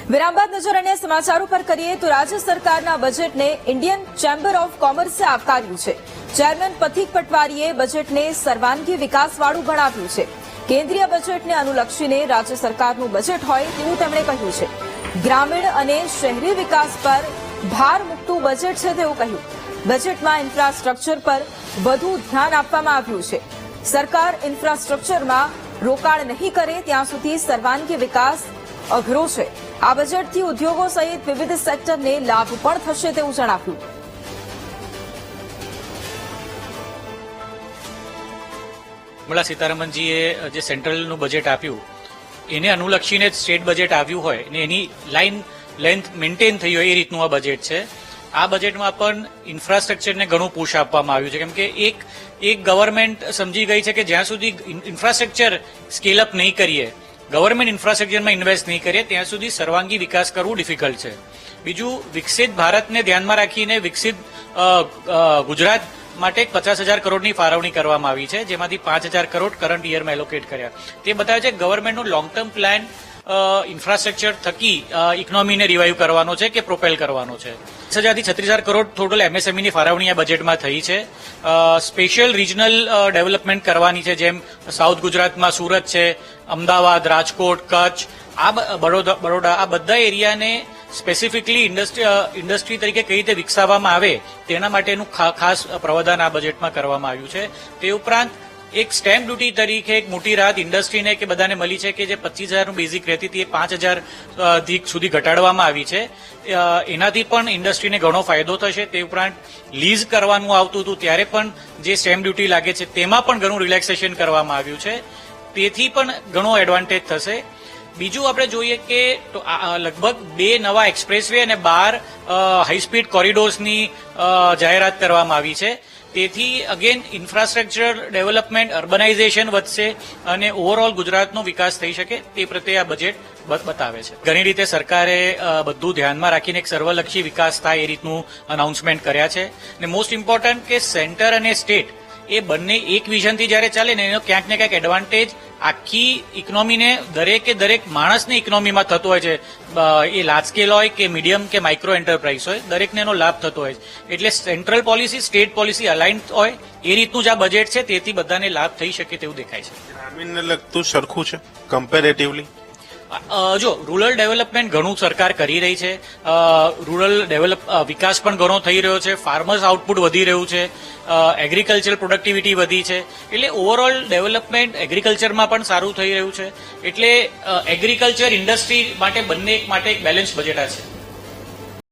વિરામ બાદ નજર અન્ય સમાચારો પર કરીએ તો રાજ્ય સરકારના બજેટને ઇન્ડિયન ચેમ્બર ઓફ કોમર્સે આવકાર્યું છે। ચેરમેન પથિક પટવારીએ બજેટને સર્વાંગી વિકાસવાળું ગણાવ્યું છે। કેન્દ્રીય બજેટને અનુલક્ષીને રાજ્ય સરકારનું બજેટ હોય તેવું તેમણે કહ્યું છે। ગ્રામીણ અને શહેરી વિકાસ પર ભાર મૂકતું બજેટ છે તેવું કહ્યું। બજેટમાં ઇન્ફ્રાસ્ટ્રક્ચર પર વધુ ધ્યાન આપવામાં આવ્યું છે। સરકાર ઇન્ફ્રાસ્ટ્રક્ચરમાં રોકાણ નહીં કરે ત્યાં સુધી સર્વાંગી વિકાસ અઘરો છે। આ બજેટથી ઉદ્યોગો સહિત વિવિધ સેક્ટરને લાભ પણ થશે તેવું જણાવ્યું। निर्मला सीतारमणजीए जे सेंट्रलનું બજેટ આપ્યું એને અનુલક્ષીને સ્ટેટ બજેટ આવ્યું હોય અને એની લાઇન લેન્થ મેન્ટેન થઈ હોય એ રીતનું આ બજેટ છે। આ બજેટમાં પણ ઇન્ફ્રાસ્ટ્રક્ચરને ઘણું પુશ આપવામાં આવ્યું છે, કેમ કે એક ગવર્મેન્ટ સમજી ગઈ છે કે જ્યાં સુધી ઇન્ફ્રાસ્ટ્રક્ચર સ્કેલ અપ નહીં કરીએ, ગવર્મેન્ટ ઇન્ફ્રાસ્ટ્રક્ચરમાં ઇન્વેસ્ટ નહીં કરીએ ત્યાં સુધી સર્વાંગી વિકાસ કરવું ડિફિકલ્ટ છે। બીજું, વિકસિત ભારતને ધ્યાનમાં રાખીને વિકસિત ગુજરાત માટે 50,000 કરોડની ફાળવણી કરવામાં આવી છે, જેમાંથી 5,000 કરોડ કરંટ યરમાં એલોકેટ કર્યા। તે બતાવે છે ગવર્મેન્ટનું લોંગ ટર્મ પ્લાન ઇન્ફ્રાસ્ટ્રક્ચર થકી ઇકોનોમીને રિવાઇવ કરવાનો છે કે પ્રોપેલ કરવાનો છે। 30,000 થી 36,000 કરોડ ટોટલ એમએસએમઈની ફાળવણી આ બજેટમાં થઈ છે। સ્પેશિયલ રિજનલ ડેવલપમેન્ટ કરવાની છે, જેમ સાઉથ ગુજરાતમાં સુરત છે, અમદાવાદ, રાજકોટ, કચ્છ, બરોડા આ બધા એરિયાને સ્પેસિફિકલી ઇન્ડસ્ટ્રી તરીકે કઈ રીતે વિકસાવવામાં આવે તેના માટેનું ખાસ પ્રાવધાન આ બજેટમાં કરવામાં આવ્યું છે। તે ઉપરાંત એક સ્ટેમ્પ ડ્યુટી તરીકે એક મોટી રાહત ઇન્ડસ્ટ્રીને કે બધાને મળી છે કે જે 25,000નું બેઝિક રહેતી હતી એ 5,000 સુધી ઘટાડવામાં આવી છે। એનાથી પણ ઇન્ડસ્ટ્રીને ઘણો ફાયદો થશે। તે ઉપરાંત લીઝ કરવાનું આવતું હતું ત્યારે પણ જે સ્ટેમ્પ ડ્યુટી લાગે છે તેમાં પણ ઘણું રિલેક્સેશન કરવામાં આવ્યું છે, તેથી પણ ઘણો એડવાન્ટેજ થશે। બીજું આપણે જોઈએ કે લગભગ 2 નવા એક્સપ્રેસવે અને 12 હાઈસ્પીડ કોરિડોર્સની જાહેરાત કરવામાં આવી છે। તેથી અગેન ઇન્ફ્રાસ્ટ્રક્ચર ડેવલપમેન્ટ, અર્બનાઇઝેશન વધશે અને ઓવરઓલ ગુજરાતનો વિકાસ થઈ શકે તે પ્રત્યે આ બજેટ બતાવે છે। ઘણી રીતે સરકારે બધું ધ્યાનમાં રાખીને એક સર્વલક્ષી વિકાસ થાય એ રીતનું અનાઉન્સમેન્ટ કર્યા છે। અને મોસ્ટ ઇમ્પોર્ટન્ટ કે સેન્ટર અને સ્ટેટ એ બંને એક વિઝનથી જ્યારે ચાલે ને એનો ક્યાંક ને ક્યાંક એડવાન્ટેજ આખી ઇકોનોમીને દરેક માણસને ઇકોનોમીમાં થતો હોય છે, એ લાર્જ સ્કેલ હોય કે મીડિયમ કે માઇક્રો એન્ટરપ્રાઇઝ હોય, દરેકને એનો લાભ થતો હોય છે। એટલે central policy, state policy align હોય એ રીતનું જ આ બજેટ છે, તેથી બધાને લાભ થઈ શકે તેવું દેખાય છે। ગ્રામીણને લગતું સરખું છે કમ્પેરેટિવલી? જો રૂરલ ડેવલપમેન્ટ ઘણું સરકાર કરી રહી છે, રૂરલ વિકાસ પણ ઘણો થઈ રહ્યો છે, ફાર્મર્સ આઉટપુટ વધી રહ્યું છે, એગ્રીકલ્ચર પ્રોડક્ટિવિટી વધી છે, એટલે ઓવરઓલ ડેવલપમેન્ટ એગ્રીકલ્ચરમાં પણ સારું થઈ રહ્યું છે। એટલે એગ્રીકલ્ચર ઇન્ડસ્ટ્રી માટે બંને માટે એક બેલેન્સ બજેટ છે।